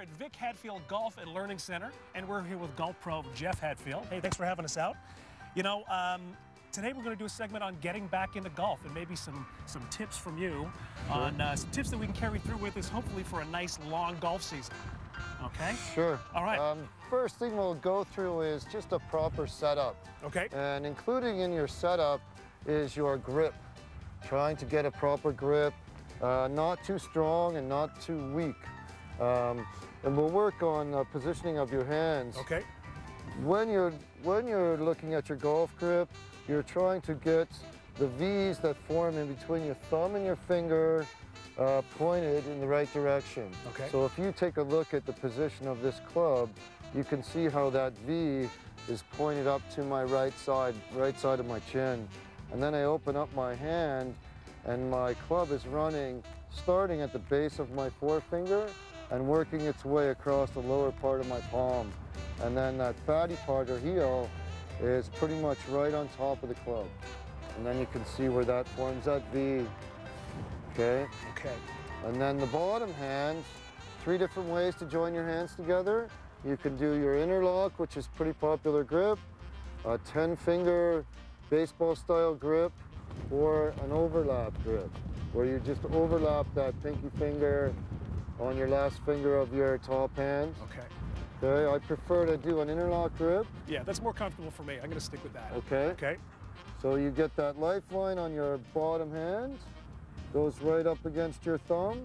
at Vic Hadfield Golf and Learning Center, and we're here with golf pro Jeff Hadfield. Hey, thanks for having us out. You know, today we're going to do a segment on getting back into golf and maybe some tips from you on some tips that we can carry through with us, hopefully for a nice long golf season. Okay? Sure. All right. First thing we'll go through is just a proper setup. Okay. And including in your setup is your grip. Trying to get a proper grip, not too strong and not too weak. And we'll work on the positioning of your hands. Okay. When you're looking at your golf grip, you're trying to get the V's that form in between your thumb and your finger pointed in the right direction. Okay. So if you take a look at the position of this club, you can see how that V is pointed up to my right side of my chin. And then I open up my hand and my club is running, starting at the base of my forefinger and working its way across the lower part of my palm. And then that fatty part or heel is pretty much right on top of the club. And then you can see where that forms that V. Okay? Okay. And then the bottom hand, 3 different ways to join your hands together. You can do your interlock, which is pretty popular grip, a 10-finger baseball style grip, or an overlap grip, where you just overlap that pinky finger on your last finger of your top hand. Okay. Okay, I prefer to do an interlock grip. Yeah, that's more comfortable for me. I'm going to stick with that. Okay. Okay. So you get that lifeline on your bottom hand, goes right up against your thumb,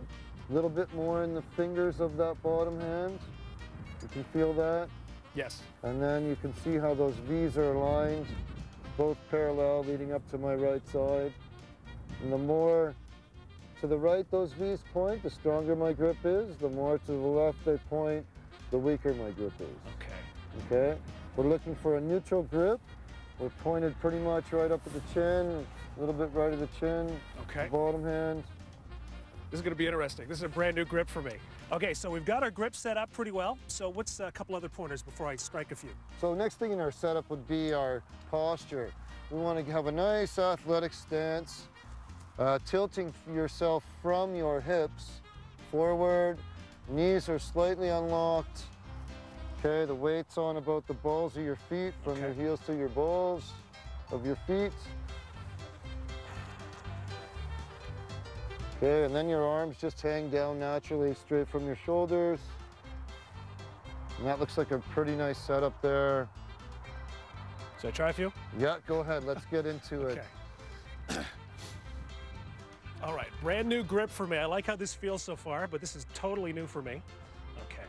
a little bit more in the fingers of that bottom hand. You can feel that? Yes. And then you can see how those V's are aligned, both parallel leading up to my right side. And the more to the right those V's point, the stronger my grip is. The more to the left they point, the weaker my grip is. Okay. Okay? We're looking for a neutral grip. We're pointed pretty much right up at the chin, a little bit right at the chin. Okay. Bottom hand. This is going to be interesting. This is a brand new grip for me. Okay, so we've got our grip set up pretty well. So what's a couple other pointers before I strike a few? So next thing in our setup would be our posture. We want to have a nice athletic stance, tilting yourself from your hips forward. Knees are slightly unlocked. Okay, the weight's on about the balls of your feet, from your heels to your balls of your feet. Okay, and then your arms just hang down naturally straight from your shoulders. And that looks like a pretty nice setup there. Should I try a few? Yeah, go ahead, let's get into it. Okay. All right, brand new grip for me. I like how this feels so far, but this is totally new for me. Okay.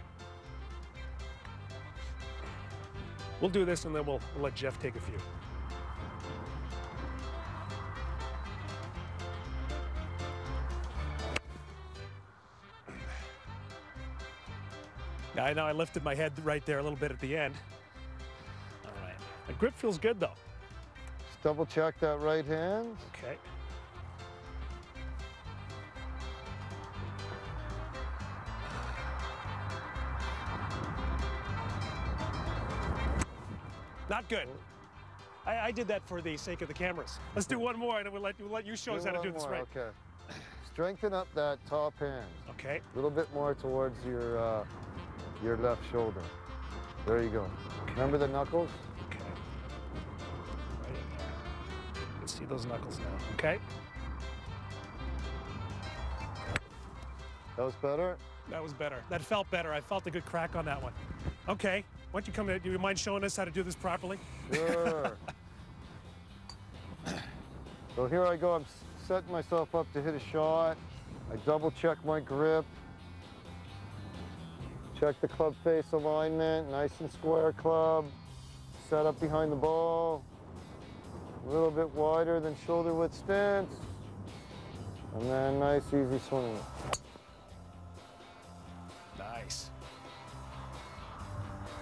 We'll do this and then we'll let Jeff take a few. I know I lifted my head right there a little bit at the end. All right. The grip feels good though. Just double check that right hand. Okay. Not good. I did that for the sake of the cameras. Let's do one more and we'll let you show us how to do this right. Okay. Strengthen up that top hand. Okay. A little bit more towards your left shoulder. There you go. Okay. Remember the knuckles? Okay. Right in there. Let's see those knuckles now. Okay. That was better? That was better. That felt better. I felt a good crack on that one. Okay. Why don't you come in? Do you mind showing us how to do this properly? Sure. So here I go. I'm setting myself up to hit a shot. I double check my grip. Check the club face alignment. Nice and square club. Set up behind the ball. A little bit wider than shoulder width stance. And then nice easy swing. Nice.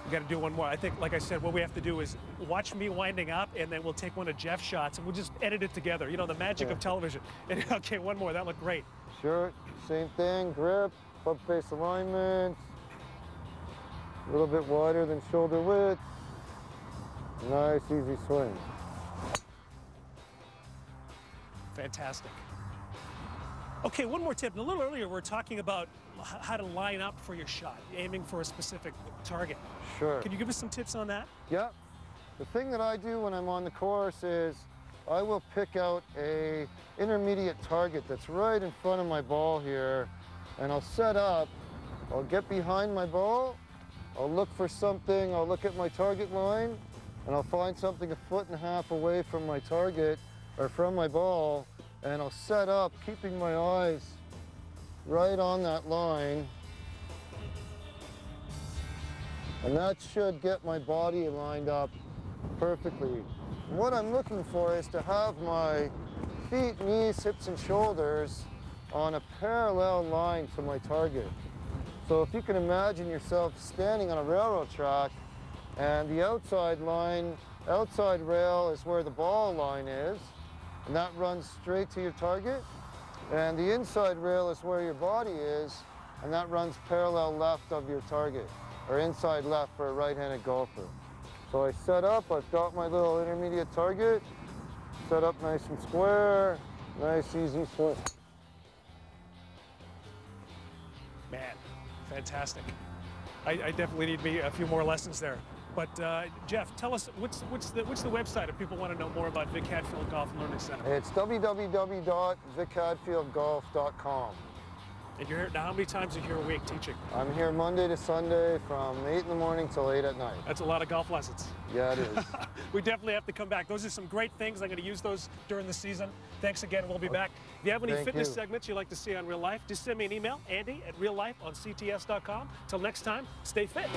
We got to do one more. I think, like I said, what we have to do is watch me winding up, and then we'll take one of Jeff's shots, and we'll just edit it together. You know, the magic of television. And, okay, one more. That looked great. Sure. Same thing. Grip, club face alignment. A little bit wider than shoulder width. Nice, easy swing. Fantastic. Okay, one more tip. A little earlier, we were talking about how to line up for your shot, aiming for a specific target. Sure. Can you give us some tips on that? Yeah. The thing that I do when I'm on the course is I will pick out a intermediate target that's right in front of my ball here, and I'll set up, I'll get behind my ball, I'll look for something, I'll look at my target line, and I'll find something 1.5 feet away from my target, or from my ball, and I'll set up, keeping my eyes right on that line. And that should get my body lined up perfectly. And what I'm looking for is to have my feet, knees, hips, and shoulders on a parallel line to my target. So if you can imagine yourself standing on a railroad track, and the outside line, outside rail is where the ball line is, and that runs straight to your target. And the inside rail is where your body is, and that runs parallel left of your target, or inside left for a right-handed golfer. So I set up, I've got my little intermediate target, set up nice and square, nice easy swing. Man, fantastic. I definitely need me a few more lessons there. But Jeff, tell us, what's the website if people want to know more about Vic Hadfield Golf Learning Center? It's www.vichadfieldgolf.com. And you're here now, how many times are you here a week teaching? I'm here Monday to Sunday from 8 in the morning till 8 at night. That's a lot of golf lessons. Yeah, it is. We definitely have to come back. Those are some great things. I'm going to use those during the season. Thanks again. We'll be back. If you have any fitness segments you'd like to see on Real Life, just send me an email, Andy@reallifeoncts.com. Till next time, stay fit.